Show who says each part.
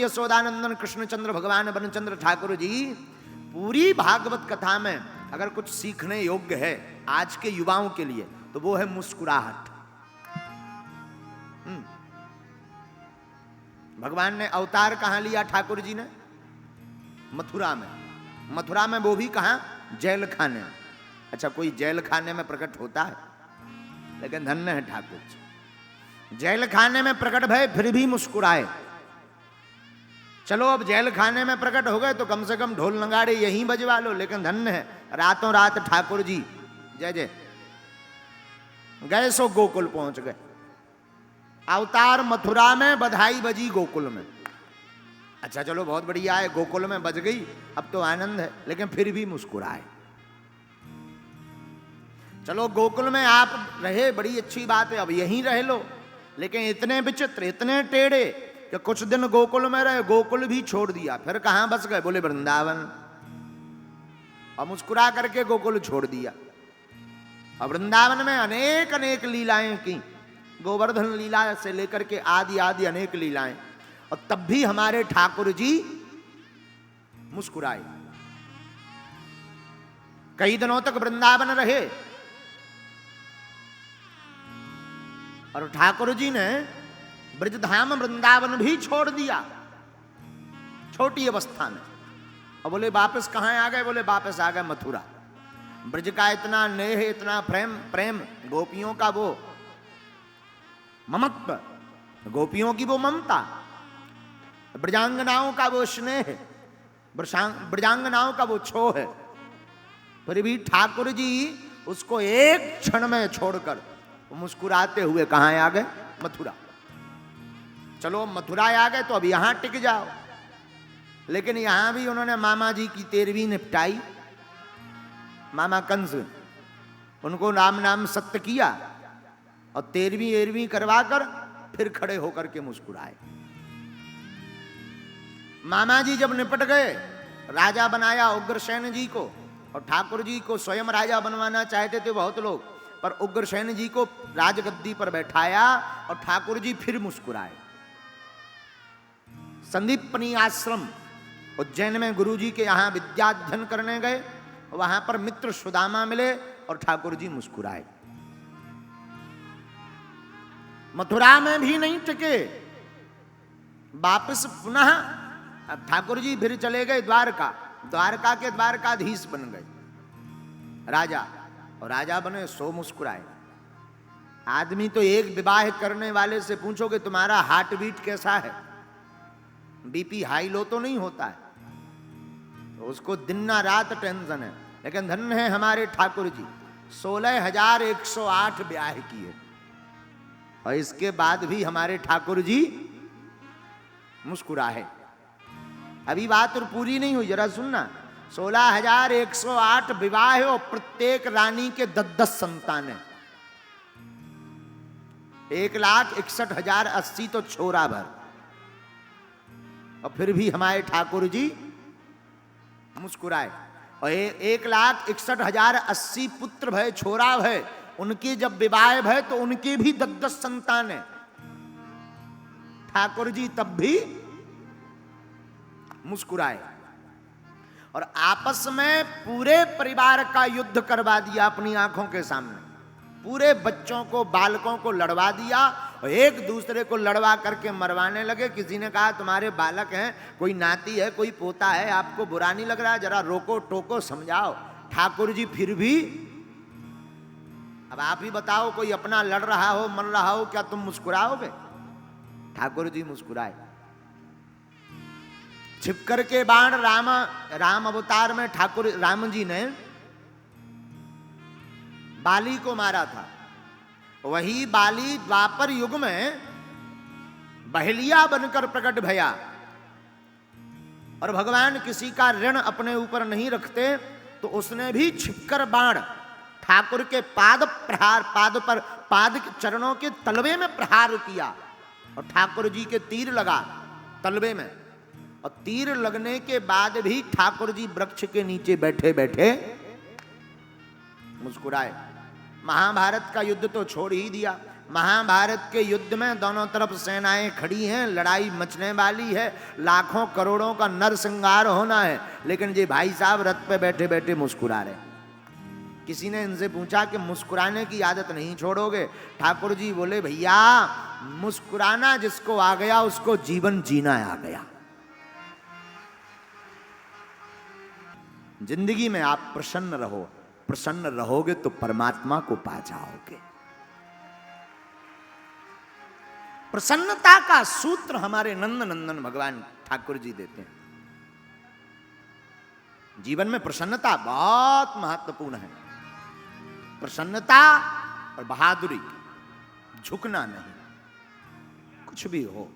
Speaker 1: यशोदानंदन कृष्णचंद्र भगवान बनचंद्र ठाकुर जी पूरी भागवत कथा में अगर कुछ सीखने योग्य है आज के युवाओं के लिए तो वो है मुस्कुराहट। भगवान ने अवतार कहां लिया ठाकुर जी ने? मथुरा में। मथुरा में वो भी कहां? जेल खाने में। अच्छा, कोई जेल खाने में प्रकट होता है? लेकिन धन्य है ठाकुर जी, जेल खाने में प्रकट भय फिर भी मुस्कुराए। चलो अब जेल खाने में प्रकट हो गए तो कम से कम ढोल नगाड़े यहीं बजवा लो, लेकिन धन्य है रातों रात ठाकुर जी जय जय गए सो गोकुल पहुंच गए। अवतार मथुरा में, बधाई बजी गोकुल में। अच्छा चलो बहुत बढ़िया है, गोकुल में बज गई, अब तो आनंद है, लेकिन फिर भी मुस्कुराए। चलो गोकुल में आप रहे, बड़ी अच्छी बात है, अब यहीं रह लो, लेकिन इतने विचित्र, इतने टेढ़े कि कुछ दिन गोकुल में रहे, गोकुल भी छोड़ दिया, फिर कहां बस गए? बोले वृंदावन। और मुस्कुरा करके गोकुल छोड़ दिया। और वृंदावन में अनेक अनेक लीलाएं की, गोवर्धन लीला से लेकर के आदि आदि अनेक लीलाएं, और तब भी हमारे ठाकुर जी मुस्कुराए। कई दिनों तक वृंदावन रहे और ठाकुर जी ने ब्रजधाम वृंदावन भी छोड़ दिया छोटी अवस्था में। और बोले वापस कहां आ गए? बोले वापस आ गए मथुरा। ब्रज का इतना नेह, इतना प्रेम, प्रेम गोपियों का वो ममत्व, गोपियों की वो ममता, ब्रजांगनाओं का वो स्नेह, ब्रजांगनाओं का वो छोह है, फिर भी ठाकुर जी उसको एक क्षण में छोड़कर मुस्कुराते हुए कहां आ गए? मथुरा। चलो मथुरा आ गए तो अब यहां टिक जाओ, लेकिन यहां भी उन्होंने मामा जी की 13वीं निपटाई। मामा कंस, उनको राम नाम सत्य किया और 13वीं करवाकर फिर खड़े होकर के मुस्कुराए। मामा जी जब निपट गए, राजा बनाया उग्रसेन जी को, और ठाकुर जी को स्वयं राजा बनवाना चाहते थे बहुत लोग, पर उग्रसेन जी को राजगद्दी पर बैठाया और ठाकुर जी फिर मुस्कुराए। संदीपनी आश्रम उज्जैन में गुरु जी के यहां विद्याध्ययन करने गए, वहां पर मित्र सुदामा मिले और ठाकुर जी मुस्कुराए। मथुरा में भी नहीं टिके, वापस पुनः अब ठाकुर जी फिर चले गए द्वारका। द्वारका के द्वारकाधीश बन गए राजा, और राजा बने सो मुस्कुराए। आदमी तो एक विवाह करने वाले से पूछोगे तुम्हारा हार्ट बीट कैसा है, बीपी हाई लो तो नहीं होता है, तो उसको दिन ना रात टेंशन है। लेकिन धन्य है हमारे ठाकुर जी, 16,108 ब्याह किए, और इसके बाद भी हमारे ठाकुर जी मुस्कुराए। अभी बात और पूरी नहीं हुई, जरा सुनना। 16,108 विवाह और प्रत्येक रानी के 10-10 संतान है। 1,61,080 तो छोरा भर, और फिर भी हमारे ठाकुर जी मुस्कुराए। और 1,61,080 पुत्र भय, छोरा भय, उनकी जब विवाह भय तो उनकी भी 10-10 संतान है। ठाकुर जी तब भी मुस्कुराए, और आपस में पूरे परिवार का युद्ध करवा दिया अपनी आंखों के सामने। पूरे बच्चों को, बालकों को लड़वा दिया, और एक दूसरे को लड़वा करके मरवाने लगे। किसी ने कहा तुम्हारे बालक हैं, कोई नाती है, कोई पोता है, आपको बुरा नहीं लग रहा? जरा रोको टोको समझाओ। ठाकुर जी फिर भी, अब आप ही बताओ, कोई अपना लड़ रहा हो, मर रहा हो, क्या तुम मुस्कुराओगे? ठाकुर जी मुस्कुराए। छिपकर के बाण राम अवतार में ठाकुर राम जी ने बाली को मारा था, वही बाली द्वापर युग में बहेलिया बनकर प्रकट भया। और भगवान किसी का ऋण अपने ऊपर नहीं रखते, तो उसने भी छिपकर बाण ठाकुर के पाद पर पाद के चरणों के तलवे में प्रहार किया, और ठाकुर जी के तीर लगा तलवे में। और तीर लगने के बाद भी ठाकुर जी वृक्ष के नीचे बैठे बैठे मुस्कुराए। महाभारत का युद्ध तो छोड़ ही दिया, महाभारत के युद्ध में दोनों तरफ सेनाएं खड़ी हैं, लड़ाई मचने वाली है, लाखों करोड़ों का नरसंहार होना है, लेकिन ये भाई साहब रथ पे बैठे बैठे मुस्कुरा रहे। किसी ने इनसे पूछा कि मुस्कुराने की आदत नहीं छोड़ोगे? ठाकुर जी बोले, भैया मुस्कुराना जिसको आ गया उसको जीवन जीना आ गया। जिंदगी में आप प्रसन्न रहो, प्रसन्न रहोगे तो परमात्मा को पा जाओगे। प्रसन्नता का सूत्र हमारे नंद नंदन भगवान ठाकुर जी देते हैं। जीवन में प्रसन्नता बहुत महत्वपूर्ण है। प्रसन्नता और बहादुरी, झुकना नहीं, कुछ भी हो